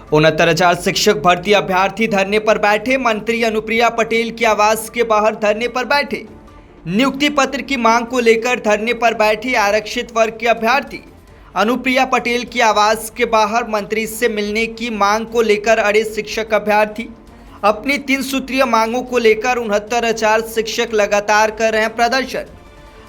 69,000 शिक्षक भर्ती अभ्यर्थी धरने पर बैठे। मंत्री अनुप्रिया पटेल के आवास के बाहर धरने पर बैठे। नियुक्ति पत्र की मांग को लेकर धरने पर बैठे आरक्षित वर्ग के अभ्यर्थी। अनुप्रिया पटेल के आवास के बाहर मंत्री से मिलने की मांग को लेकर अड़े शिक्षक अभ्यर्थी। अपनी 3 सूत्रीय मांगों को लेकर 69,000 शिक्षक लगातार कर रहे हैं प्रदर्शन।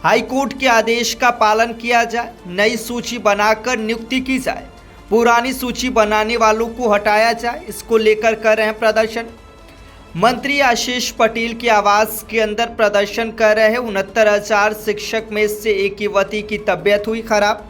हाईकोर्ट के आदेश का पालन किया जाए, नई सूची बनाकर नियुक्ति की जाए, पुरानी सूची बनाने वालों को हटाया जाए, इसको लेकर कर रहे हैं प्रदर्शन। मंत्री आशीष पटेल के आवास के अंदर प्रदर्शन कर रहे 69,000 शिक्षक में से एक युवती की तबीयत हुई खराब।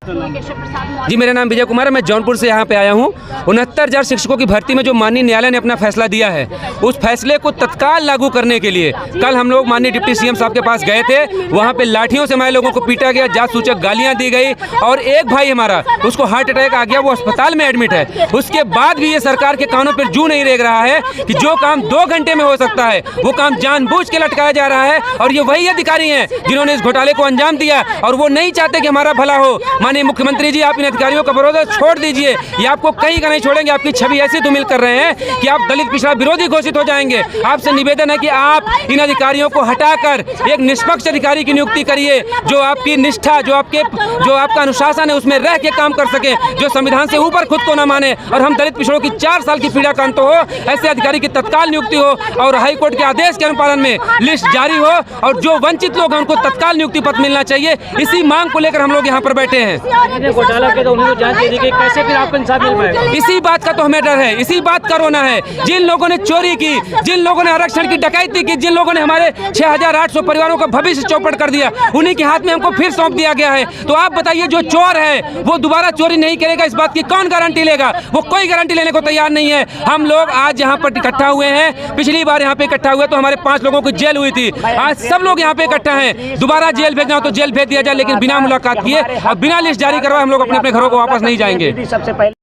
जी, मेरा नाम विजय कुमार है। मैं जौनपुर से यहाँ पे आया हूँ। 69,000 शिक्षकों की भर्ती में जो माननीय न्यायालय ने अपना फैसला दिया है, उस फैसले को तत्काल लागू करने के लिए कल हम लोग माननीय डिप्टी सीएम साहब के पास गए थे। वहाँ पे लाठियों से हमारे लोगों को पीटा गया, जात सूचक गालियाँ दी गई और एक भाई हमारा, उसको हार्ट अटैक आ गया, वो अस्पताल में एडमिट है। उसके बाद भी ये सरकार के कानों पर जू नहीं रेंग रहा है कि जो काम 2 घंटे में हो सकता है वो काम जानबूझ के लटकाया जा रहा है। और ये वही अधिकारी हैं जिन्होंने इस घोटाले को अंजाम दिया और वो नहीं चाहते कि हमारा भला हो। माननीय मुख्यमंत्री जी, आप इन अधिकारियों का भरोसा छोड़ दीजिए। ये आपको कहीं का नहीं छोड़ेंगे। आपकी छवि ऐसी धूमिल कर रहे हैं कि आप दलित पिछड़ा विरोधी घोषित हो जाएंगे। आपसे निवेदन है कि आप इन अधिकारियों को हटाकर एक निष्पक्ष अधिकारी की नियुक्ति करिए, जो आपकी निष्ठा, जो आपका अनुशासन है उसमें रह के काम कर सके, जो संविधान से ऊपर खुद को न माने और हम दलित पिछड़ों की 4 साल की पीड़ा का अंत हो। ऐसे अधिकारी की तत्काल नियुक्ति हो और हाईकोर्ट के आदेश के अनुपालन में लिस्ट जारी हो और जो वंचित लोग हैं उनको तत्काल नियुक्ति पत्र मिलना चाहिए। इसी मांग को लेकर हम लोग यहाँ पर बैठे हैं। घोटाला के तो उन्हें जांच देने की, कैसे फिर आपको इंसाफ मिल पाएगा? इसी बात का तो हमें डर है, इसी बात का रोना है। जिन लोगों ने चोरी की, जिन लोगों ने आरक्षण की डकैती की, जिन लोगों ने हमारे 6,800 परिवारों का भविष्य चौपट कर दिया, उन्हीं के हाथ में हमको फिर सौंप दिया गया है। तो आप बताइए, जो चोर है वो दोबारा चोरी नहीं करेगा, इस बात की कौन गारंटी लेगा? वो कोई गारंटी लेने को तैयार नहीं है। हम लोग आज यहाँ पर इकट्ठा हुए हैं। पिछली बार यहाँ पे इकट्ठा हुए तो हमारे 5 लोगों की जेल हुई थी। आज सब लोग यहाँ पे इकट्ठा हैं। दोबारा जेल भेजना हो तो जेल भेज दिया जाए, लेकिन बिना मुलाकात किए और बिना लिस्ट जारी करवाए हम लोग अपने घरों को वापस नहीं जाएंगे। सबसे पहले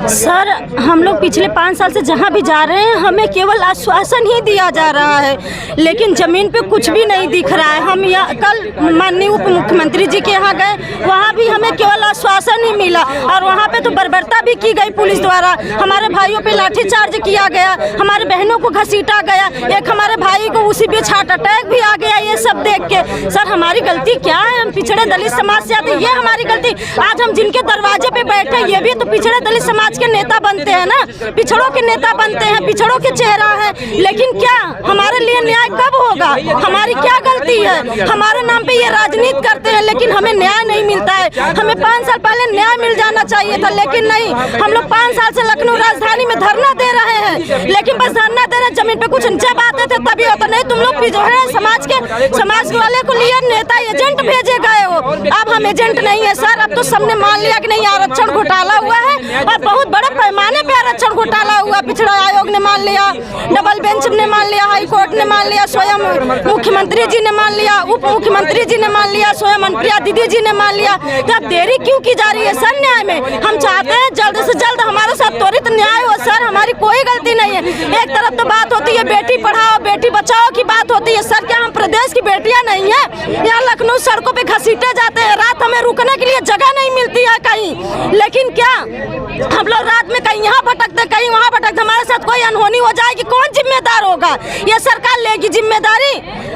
सर, हम लोग पिछले 5 साल से जहाँ भी जा रहे हैं हमें केवल आश्वासन ही दिया जा रहा है, लेकिन जमीन पे कुछ भी नहीं दिख रहा है। हम यहाँ कल माननीय उप मुख्यमंत्री जी के यहाँ गए, वहाँ भी हमें केवल आश्वासन ही मिला और वहाँ पे तो बर्बरता भी की गई पुलिस द्वारा। हमारे भाइयों पे लाठीचार्ज किया गया, हमारे बहनों को घसीटा गया, एक हमारे भाई को उसी बीच हार्ट अटैक भी आ गया। ये सब देख के सर हमारी गलती क्या है? हम पिछड़े दलित समाज से आते, ये हमारी गलती। आज हम जिनके दरवाजे पे बैठे, ये भी तो पिछड़े दलित समाज के नेता बनते हैं ना, पिछड़ों के नेता बनते हैं, पिछड़ों के चेहरा है। लेकिन क्या हमारे लिए न्याय कब होगा? हमारी क्या गलती है? हमारे नाम पे ये राजनीति करते हैं, लेकिन हमें न्याय नहीं मिलता है। हमें 5 साल पहले न्याय मिल जाना चाहिए था, लेकिन नहीं। हम लोग 5 साल से लखनऊ राजधानी में धरना दे रहे हैं, लेकिन बस धरना दे रहे हैं। जमीन पे कुछ जब आते थे तभी होता, नहीं तुम लोग पिछड़े समाज वाले को लिए नेता एजेंट भेजे गए हो। अब हम एजेंट नहीं है सर। अब तो सबने मान लिया कि नहीं, आरक्षण घोटाला हुआ है और बहुत बड़े पैमाने पे आरक्षण घोटाला हुआ। पिछड़ा आयोग ने मान लिया, डबल बेंच ने मान लिया, हाई कोर्ट ने मान लिया, स्वयं मुख्यमंत्री जी ने मान लिया, उप मुख्यमंत्री जी ने मान लिया, स्वयं अनुप्रिया दीदी जी ने मान लिया। तो अब देरी क्यों की जा रही है सर न्याय में? हम चाहते हैं जल्द से जल्द हमारे साथ त्वरित न्याय हो सर। हमारी कोई गलती नहीं है। एक तरफ तो बात होती है बेटी पढ़ाओ बेटी बचाओ की बात होती है सर, क्या हम प्रदेश की बेटियां नहीं है? यहाँ लखनऊ सड़कों पे घसीटे जाते हैं, रात हमें रुकने के लिए जगह नहीं मिलती है कहीं। लेकिन क्या हम लोग रात में कहीं यहाँ भटकते कहीं वहाँ भटकते, हमारे साथ कोई अनहोनी हो जाएगी, कौन जिम्मेदार होगा? ये सरकार लेगी जिम्मेदारी?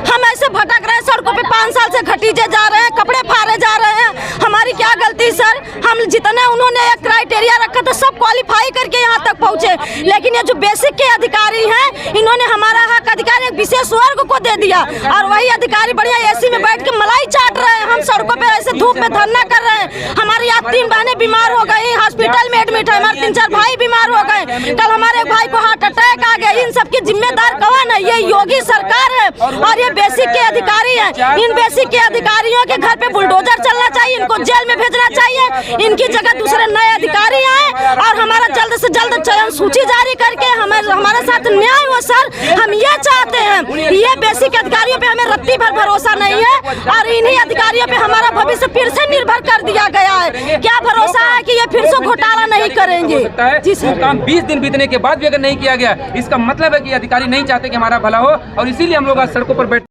हम ऐसे भटक रहे हैं सड़कों पे, 5 साल से घटीजे जा रहे हैं, कपड़े फाड़े जा रहे हैं। हमारी क्या गलती सर? हम जितने उन्होंने एक क्राइटेरिया रखा तो सब क्वालिफाई करके यहाँ तक पहुँचे, लेकिन ये जो बेसिक के अधिकारी हैं इन्होंने हमारा हक अधिकार एक विशेष वर्ग को दे दिया और वही अधिकारी बढ़िया एसी में बैठ के मलाई चाट रहे हैं। हम सड़कों पे ऐसे धूप में धरना कर रहे हैं। हमारी आज 3 बहनें बीमार हो गई, हॉस्पिटल में एडमिट है, हमारे 3-4 भाई बीमार हो गए। कल हमारे एक भाई को हार्ट अटैक आ गया। इन सब की जिम्मेदार कौन है? ये योगी सरकार है और ये बेसिक के अधिकारी है। इन बेसिक के अधिकारियों के घर पे बुलडोजर चलना चाहिए, इनको जेल में भेजना चाहिए। इनकी जगह दूसरे नए अधिकारी आए और हमारा जल्द से जल्द चयन सूची जारी करके हमारे साथ न्याय हो सर। हम ये चाहते हैं। ये बेसिक अधिकारियों पे हमें रत्ती भर भरोसा नहीं है और इन्हीं अधिकारियों पे हमारा भविष्य फिर से निर्भर कर दिया गया है। क्या भरोसा है कि ये फिर से घोटाला नहीं करेंगे? जिस काम 20 दिन बीतने के बाद भी अगर नहीं किया गया, इसका मतलब है कि अधिकारी नहीं चाहते कि हमारा भला हो और इसीलिए हम लोग आज सड़कों पर बैठ